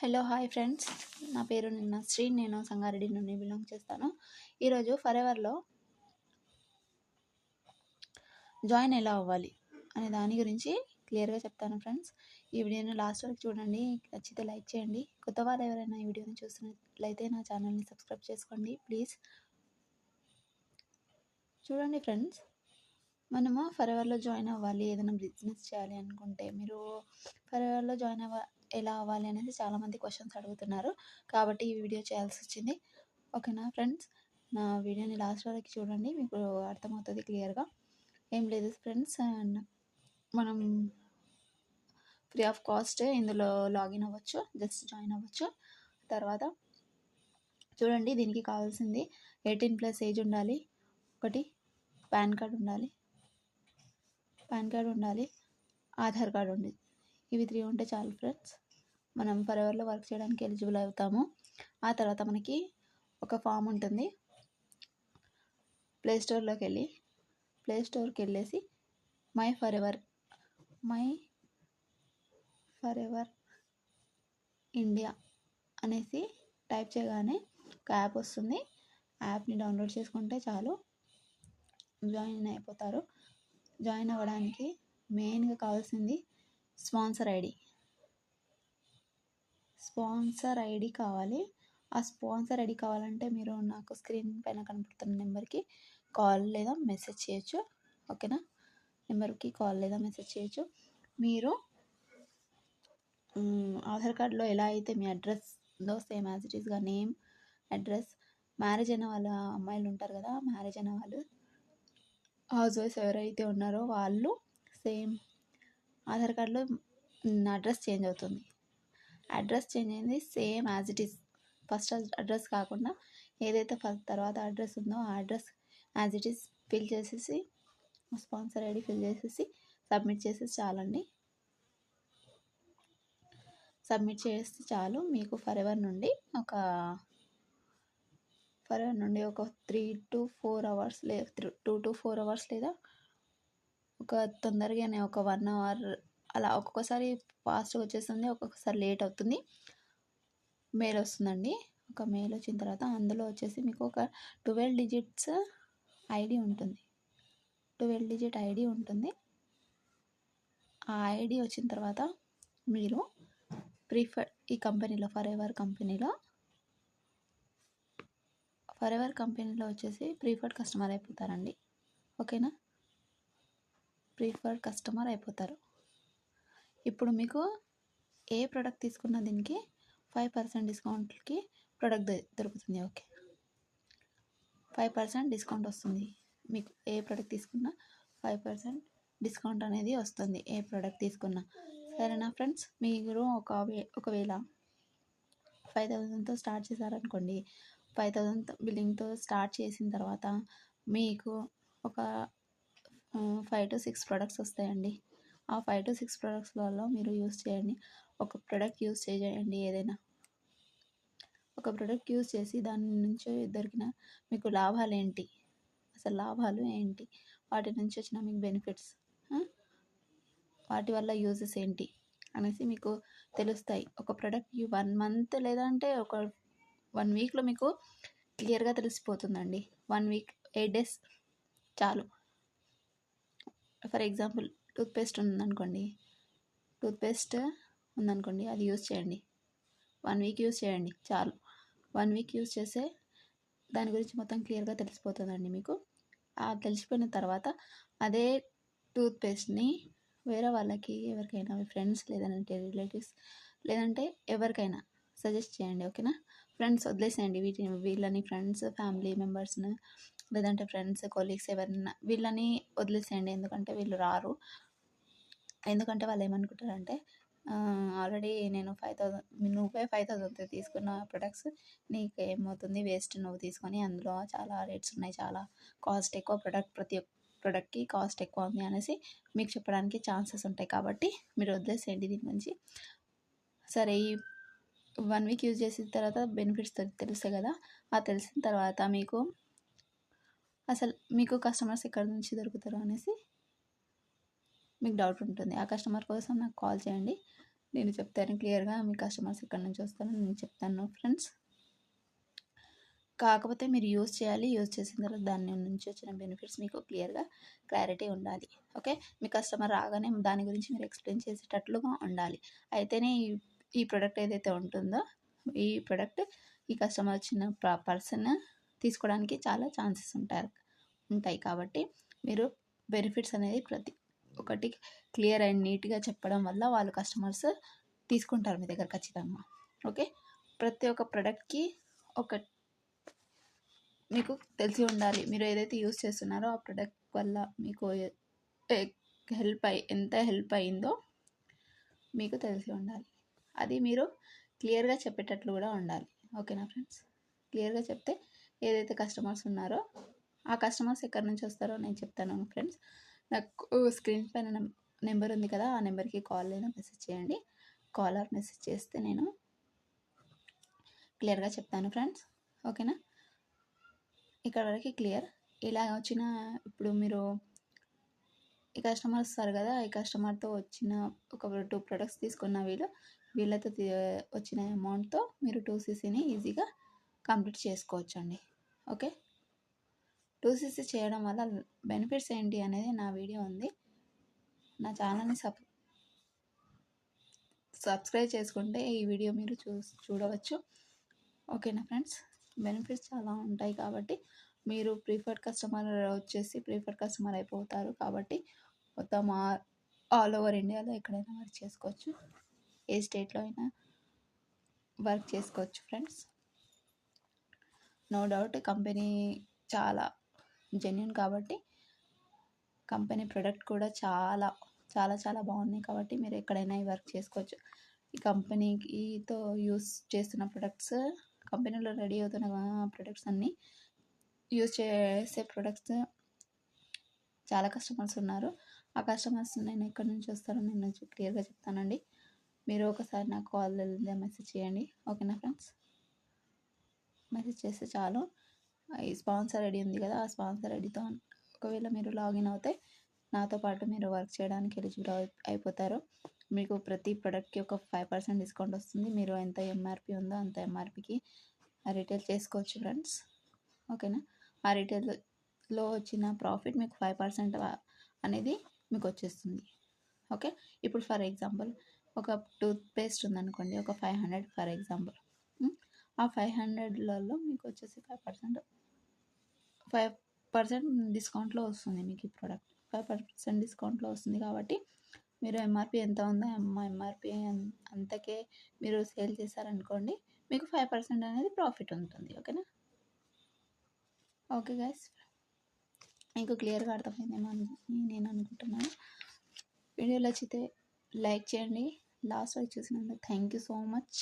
Hello hi friends, నా పేరు శ్రీ. నేను సంగారెడ్డి నుండి బిలాంగ్ చేస్తాను. ఈరోజు ఫరెవర్లో జాయిన్ ఎలా అవ్వాలి అనే దాని గురించి క్లియర్గా చెప్తాను ఫ్రెండ్స్. ఈ వీడియోని లాస్ట్ వరకు చూడండి, నచ్చితే లైక్ చేయండి. కొత్త వాళ్ళు ఎవరైనా ఈ వీడియోని చూస్తున్నట్లయితే నా ఛానల్ని సబ్స్క్రైబ్ చేసుకోండి ప్లీజ్. చూడండి ఫ్రెండ్స్, మనము ఫరెవర్లో జాయిన్ అవ్వాలి, ఏదైనా బిజినెస్ చేయాలి అనుకుంటే మీరు ఫరెవర్లో జాయిన్ ఎలా అవ్వాలి అనేది చాలామంది క్వశ్చన్స్ అడుగుతున్నారు, కాబట్టి ఈ వీడియో చేయాల్సి వచ్చింది. ఓకేనా ఫ్రెండ్స్, నా వీడియోని లాస్ట్ వరకు చూడండి, మీకు అర్థమవుతుంది క్లియర్గా. ఏం లేదు ఫ్రెండ్స్, మనం ఫ్రీ ఆఫ్ కాస్ట్ ఇందులో లాగిన్ అవ్వచ్చు, జస్ట్ జాయిన్ అవ్వచ్చు. తర్వాత చూడండి, దీనికి కావాల్సింది 18+ ఏజ్ ఉండాలి, ఒకటి పాన్ కార్డ్ ఉండాలి, ఆధార్ కార్డ్ ఉంది. ఇవి 3 ఉంటే చాలు ఫ్రెండ్స్, మనం ఫరెవర్లో వర్క్ చేయడానికి ఎలిజిబుల్ అవుతాము. ఆ తర్వాత మనకి ఒక ఫామ్ ఉంటుంది. ప్లే స్టోర్కి వెళ్ళేసి మై ఫరెవర్ ఇండియా అనేసి టైప్ చేయగానే ఒక యాప్ వస్తుంది. యాప్ని డౌన్లోడ్ చేసుకుంటే చాలు, జాయిన్ అయిపోతారు. జాయిన్ అవ్వడానికి మెయిన్గా కావాల్సింది స్పాన్సర్ ఐడి కావాలి. ఆ స్పాన్సర్ ఐడి కావాలంటే మీరు నాకు స్క్రీన్ పైన కనపడుతున్న నెంబర్కి కాల్ లేదా మెసేజ్ చేయొచ్చు. ఓకేనా, నెంబర్కి కాల్ లేదా మెసేజ్ చేయొచ్చు. మీరు ఆధార్ కార్డులో ఎలా అయితే మీ అడ్రస్లో సేమ్ యాజ్ ఇట్ ఈస్గా నేమ్, అడ్రస్, మ్యారేజ్ అయిన వాళ్ళ అమ్మాయిలు ఉంటారు కదా, మ్యారేజ్ అయిన వాళ్ళు, హౌస్ వైఫ్ ఎవరైతే ఉన్నారో వాళ్ళు సేమ్ ఆధార్ కార్డులో అడ్రస్ చేంజ్ అవుతుంది. అడ్రస్ చేంజ్ అయింది same as it is, first address కాకుండా ఏదైతే తర్వాత అడ్రస్ ఉందో ఆ address as it is fill చేసేసి, స్పాన్సర్ ఐడి ఫిల్ చేసేసి సబ్మిట్ చేసేసి చాలండి. సబ్మిట్ చేస్తే చాలు, మీకు ఫరెవర్ నుండి ఒక 3 to 4 అవర్స్ 2 to 4 అవర్స్ లేదా ఒక తొందరగానే ఒక 1 అవర్ అలా, ఒక్కొక్కసారి ఫాస్ట్గా వచ్చేస్తుంది, ఒక్కొక్కసారి లేట్ అవుతుంది. మెయిల్ వస్తుందండి. ఒక మెయిల్ వచ్చిన తర్వాత అందులో వచ్చేసి మీకు ఒక 12 డిజిట్స్ ఐడి ఉంటుంది. 12 డిజిట్ ఐడి ఉంటుంది. ఆ ఐడి వచ్చిన తర్వాత మీరు ఈ కంపెనీలో ఫరెవర్ కంపెనీలో వచ్చేసి ప్రిఫర్డ్ కస్టమర్ అయిపోతారండి. ఓకేనా, ప్రిఫర్డ్ కస్టమర్ అయిపోతారు. ఇప్పుడు మీకు ఏ ప్రోడక్ట్ తీసుకున్నా దీనికి 5% డిస్కౌంట్కి ప్రోడక్ట్ దొరుకుతుంది. ఓకే, 5% డిస్కౌంట్ వస్తుంది. మీకు ఏ ప్రోడక్ట్ తీసుకున్నా 5% డిస్కౌంట్ అనేది వస్తుంది, ఏ ప్రోడక్ట్ తీసుకున్నా. సరేనా ఫ్రెండ్స్, మీరు ఒకవేళ 5,000తో స్టార్ట్ చేశారనుకోండి, 5,000 బిల్లింగ్తో స్టార్ట్ చేసిన తర్వాత మీకు ఒక 5 to 6 ప్రోడక్ట్స్ వస్తాయండి. ఆ 5 to 6 ప్రోడక్ట్స్లలో మీరు యూస్ చేయండి. ఒక ప్రోడక్ట్ యూస్ చేయండి, ఏదైనా ఒక ప్రోడక్ట్ యూస్ చేసి దాని నుంచి దొరికిన మీకు లాభాలు ఏంటి, అసలు లాభాలు ఏంటి, వాటి నుంచి వచ్చిన మీకు బెనిఫిట్స్, వాటి వల్ల యూజెస్ ఏంటి అనేసి మీకు తెలుస్తాయి. ఒక ప్రోడక్ట్ 1 month లేదంటే ఒక 1 weekలో మీకు క్లియర్గా తెలిసిపోతుందండి. 1 week 8 days చాలు. ఫర్ ఎగ్జాంపుల్ టూత్పేస్ట్ ఉందనుకోండి, అది యూస్ చేయండి, 1 week యూస్ చేయండి చాలు. 1 week యూస్ చేస్తే దాని గురించి మొత్తం క్లియర్గా తెలిసిపోతుందండి మీకు. తెలిసిపోయిన తర్వాత అదే టూత్పేస్ట్ని వేరే వాళ్ళకి, ఎవరికైనా మీ ఫ్రెండ్స్ లేదంటే రిలేటివ్స్ లేదంటే ఎవరికైనా సజెస్ట్ చేయండి. ఓకేనా ఫ్రెండ్స్, వదిలేసేయండి వీళ్ళని ఫ్రెండ్స్, ఫ్యామిలీ మెంబర్స్ని, లేదంటే ఫ్రెండ్స్, కొలీగ్స్ ఎవరైనా వీళ్ళని వదిలేసేయండి. ఎందుకంటే వీళ్ళు రారు. ఎందుకంటే వాళ్ళు ఏమనుకుంటారంటే, ఆల్రెడీ నేను 5,000 తీసుకున్న ప్రొడక్ట్స్ నీకు ఏమవుతుంది, వేస్ట్ నువ్వు తీసుకొని, అందులో చాలా రేట్స్ ఉన్నాయి, చాలా కాస్ట్ ఎక్కువ, ప్రతి ఒక్క ప్రోడక్ట్కి కాస్ట్ ఎక్కువ ఉంది అనేసి మీకు చెప్పడానికి ఛాన్సెస్ ఉంటాయి. కాబట్టి మీరు వదిలేసేయండి దీని గురించి. సరే, ఈ 1 week యూజ్ చేసిన తర్వాత బెనిఫిట్స్ తెలుస్తాయి కదా. తెలిసిన తర్వాత మీకు కస్టమర్స్ ఎక్కడి నుంచి దొరుకుతారు అనేసి మీకు డౌట్ ఉంటుంది. ఆ కస్టమర్ కోసం నాకు కాల్ చేయండి. నేను చెప్తాను క్లియర్గా. మీ కస్టమర్స్ ఎక్కడి నుంచి వస్తారో నేను చెప్తాను ఫ్రెండ్స్. కాకపోతే మీరు యూజ్ చేయాలి. యూజ్ చేసిన తర్వాత దాని నుంచి వచ్చిన బెనిఫిట్స్ మీకు క్లారిటీ ఉండాలి. ఓకే, మీ కస్టమర్ రాగానే దాని గురించి మీరు ఎక్స్ప్లెయిన్ చేసేటట్లుగా ఉండాలి. అయితేనే ఈ ప్రోడక్ట్ ఏదైతే ఉంటుందో ఈ ప్రోడక్ట్ ఈ కస్టమర్ వచ్చిన పర్సన్ తీసుకోవడానికి చాలా ఛాన్సెస్ ఉంటాయి. కాబట్టి మీరు బెనిఫిట్స్ అనేది ప్రతి ఒకటి క్లియర్ అండ్ నీట్గా చెప్పడం వల్ల వాళ్ళు కస్టమర్స్ తీసుకుంటారు మీ దగ్గర ఖచ్చితంగా. ఓకే, ప్రతి ఒక్క ప్రోడక్ట్కి ఒక మీకు తెలిసి ఉండాలి. మీరు ఏదైతే యూస్ చేస్తున్నారో ఆ ప్రోడక్ట్ వల్ల మీకు ఎంత హెల్ప్ అయిందో మీకు తెలిసి ఉండాలి. అది మీరు క్లియర్గా చెప్పేటట్లు కూడా ఉండాలి. ఓకేనా ఫ్రెండ్స్? క్లియర్గా చెప్తే ఏదైతే కస్టమర్స్ ఉన్నారో ఆ కస్టమర్స్ ఎక్కడి నుంచి వస్తారో నేను చెప్తాను ఫ్రెండ్స్. నాకు స్క్రీన్ పైన నెంబర్ ఉంది కదా, ఆ నెంబర్కి కాల్ లేదా మెసేజ్ చేయండి. కాల్ ఆర్ మెసేజ్ చేస్తే నేను క్లియర్గా చెప్తాను ఫ్రెండ్స్. ఓకేనా? ఇక్కడ వరకు క్లియర్. ఇలా వచ్చిన ఇప్పుడు మీరు ఈ కస్టమర్ వస్తారు కదా, ఈ కస్టమర్తో వచ్చిన ఒక 2 ప్రొడక్ట్స్ తీసుకున్న వీళ్ళతో వచ్చిన అమౌంట్తో మీరు 2ccని ఈజీగా కంప్లీట్ చేసుకోవచ్చు అండి. ఓకే, 2cc చేయడం వల్ల బెనిఫిట్స్ ఏంటి అనేది నా వీడియో ఉంది. నా ఛానల్ని సబ్స్క్రైబ్ చేసుకుంటే ఈ వీడియో మీరు చూడవచ్చు. ఓకేనా ఫ్రెండ్స్? బెనిఫిట్స్ చాలా ఉంటాయి కాబట్టి మీరు ప్రిఫర్డ్ కస్టమర్ అయిపోతారు. కాబట్టి మొత్తం ఆల్ ఓవర్ ఇండియాలో ఎక్కడైనా వర్క్ చేసుకోవచ్చు. ఏ స్టేట్లో అయినా వర్క్ చేసుకోవచ్చు ఫ్రెండ్స్. నో డౌట్ కంపెనీ చాలా జెన్యూన్ కాబట్టి కంపెనీ ప్రొడక్ట్ కూడా చాలా చాలా చాలా బాగున్నాయి. కాబట్టి మీరు ఎక్కడైనా వర్క్ చేసుకోవచ్చు. ఈ కంపెనీతో యూస్ చేస్తున్న ప్రొడక్ట్స్, కంపెనీలో రెడీ అవుతున్న ప్రొడక్ట్స్ అన్నీ యూజ్ చేసే ప్రొడక్ట్స్ చాలా కస్టమర్స్ ఉన్నారు. ఆ కస్టమర్స్ నేను ఎక్కడి నుంచి వస్తారో నేను క్లియర్గా చెప్తానండి. మీరు ఒకసారి నాకు కాల్ లేదా మెసేజ్ చేయండి. ఓకేనా ఫ్రెండ్స్? మెసేజ్ చేస్తే చాలు. ఈ స్పాన్సర్ ఐడి ఉంది కదా, ఆ స్పాన్సర్ ఐడితో ఒకవేళ మీరు లాగిన్ అవుతే నాతో పాటు మీరు వర్క్ చేయడానికి ఎలిజిబుల్ అయిపోతారు. మీకు ప్రతి ప్రోడక్ట్కి ఒక 5% డిస్కౌంట్ వస్తుంది. మీరు ఎంత ఎంఆర్పి ఉందో అంత ఎంఆర్పికి రిటైల్ చేసుకోవచ్చు ఫ్రెండ్స్. ఓకేనా? ఆ రిటైల్లో వచ్చిన ప్రాఫిట్ మీకు 5% అనేది మీకు వచ్చేస్తుంది. ఓకే, ఇప్పుడు ఫర్ ఎగ్జాంపుల్ ఒక టూత్పేస్ట్ ఉందనుకోండి, ఒక 500 ఫర్ ఎగ్జాంపుల్. ఆ 500లలో మీకు వచ్చేసి 5% డిస్కౌంట్లో వస్తుంది. మీకు ఈ ప్రోడక్ట్ 5% డిస్కౌంట్లో వస్తుంది. కాబట్టి మీరు ఎంఆర్పి ఎంత ఉందో ఎంఆర్పి అంతకే మీరు సేల్ చేశారనుకోండి, మీకు 5% అనేది ప్రాఫిట్ ఉంటుంది. ఓకేనా? ఓకే గైస్, మీకు క్లియర్గా అర్థమైందేమో నేను అనుకుంటున్నాను. వీడియో నచ్చితే లైక్ చేయండి. లాస్ట్ వరకు చూసినందుకు థ్యాంక్ యూ సో మచ్.